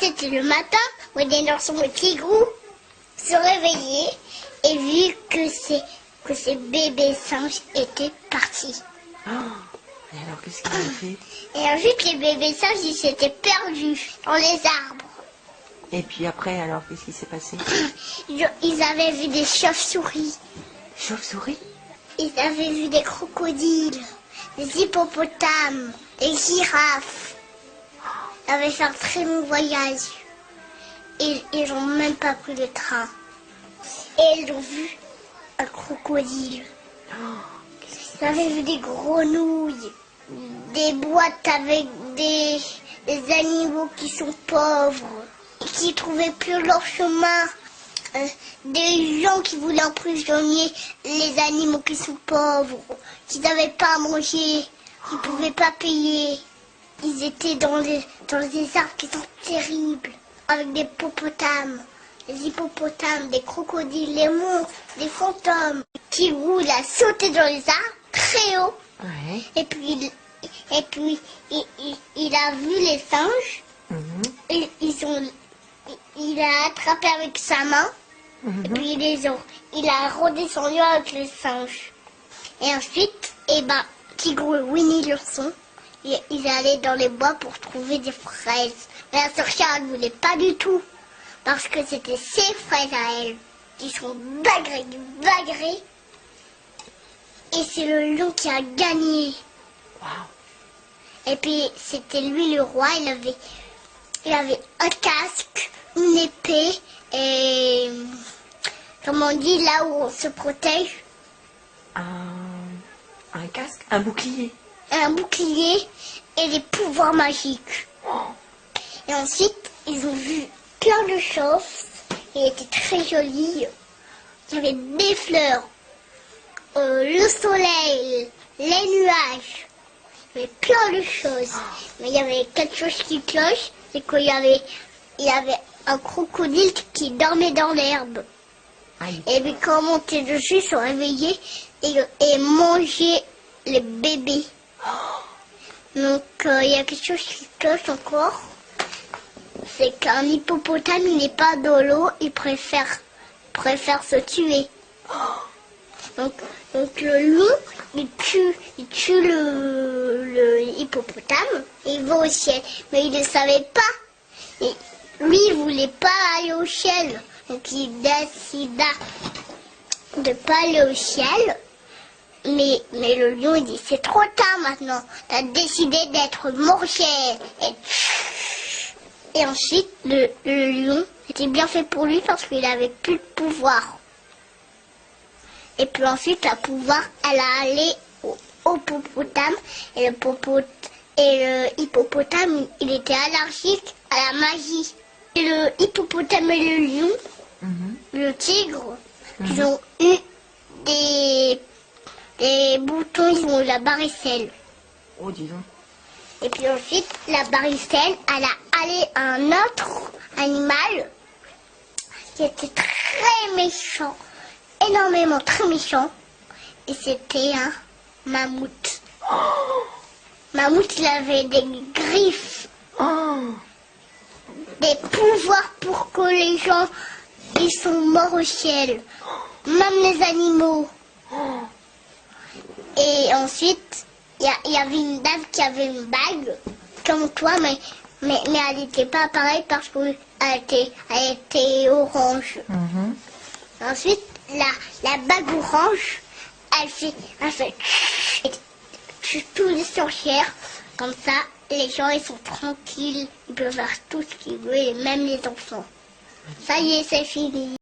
c'était le matin, Winnie-l'ourson et Tigrou se réveillaient et vu que ces bébés singes étaient partis. Oh, et alors, qu'est-ce qu'ils ont fait? Et ensuite, les bébés singes, ils s'étaient perdus dans les arbres. Et puis après, alors, qu'est-ce qui s'est passé? Ils avaient vu des chauves-souris. Chauve-souris? Ils avaient vu des crocodiles, des hippopotames, des girafes. Ils avaient fait un très long voyage. Et ils n'ont même pas pris le train. Et ils ont vu un crocodile. Ils avaient vu des grenouilles, des boîtes avec des animaux qui sont pauvres, qui ne trouvaient plus leur chemin. Des gens qui voulaient emprisonner les animaux qui sont pauvres, qui n'avaient pas à manger, qui ne pouvaient pas payer. Ils étaient dans des arbres qui sont terribles, avec des hippopotames, des crocodiles, des monstres, des fantômes. Tigrou, il a sauté dans les arbres, très haut, Ouais. et puis il a vu les singes, et il a attrapé avec sa main, et puis il a redescendu avec les singes. Et ensuite, Tigrou et Winnie-l'ourson, ils allaient dans les bois pour trouver des fraises. Mais la sorcière ne voulait pas du tout, parce que c'était ses fraises à elle, qui sont bagrées. Et c'est le lion qui a gagné. Waouh. Et puis c'était lui le roi, il avait un casque, une épée et, comme on dit, là où on se protège, Un casque, un bouclier. un bouclier et des pouvoirs magiques. Et ensuite, ils ont vu plein de choses. Il était très joli. Il y avait des fleurs, le soleil, les nuages. Il y avait plein de choses. Mais il y avait quelque chose qui cloche, c'est qu'il y avait un crocodile qui dormait dans l'herbe. Aïe. Et puis quand on montait dessus, ils se réveillaient et mangeaient les bébés. Donc il y a quelque chose qui cloche encore. C'est qu'un hippopotame, il n'est pas dans l'eau, il préfère se tuer. Donc le lion, il tue le hippopotame et il va au ciel. Mais il ne savait pas. Et lui, il ne voulait pas aller au ciel. Donc il décida de ne pas aller au ciel. Mais le lion, il dit, c'est trop tard maintenant. Tu as décidé d'être mangé. Et ensuite, le lion, c'était bien fait pour lui parce qu'il n'avait plus de pouvoir. Et puis ensuite, la pouvoir, elle a allé au hippopotame. Et le hippopotame, il était allergique à la magie. Et le hippopotame et le lion, le tigre, ils ont eu des boutons, ils ont eu la varicelle. Oh, dis donc. Et puis ensuite, la varicelle, elle a allé à un autre animal qui était très méchant, énormément très méchant. Et c'était un mammouth. Mammouth, il avait des griffes, des pouvoirs pour que les gens, ils sont morts au ciel. Même les animaux. Et ensuite, il y avait une dame qui avait une bague, comme toi, mais elle n'était pas pareille parce qu'elle était orange. Ensuite, la bague orange, elle fait tue tous les sorcières. Comme ça, les gens, ils sont tranquilles. Ils peuvent faire tout ce qu'ils veulent, et même les enfants. Ça y est, c'est fini.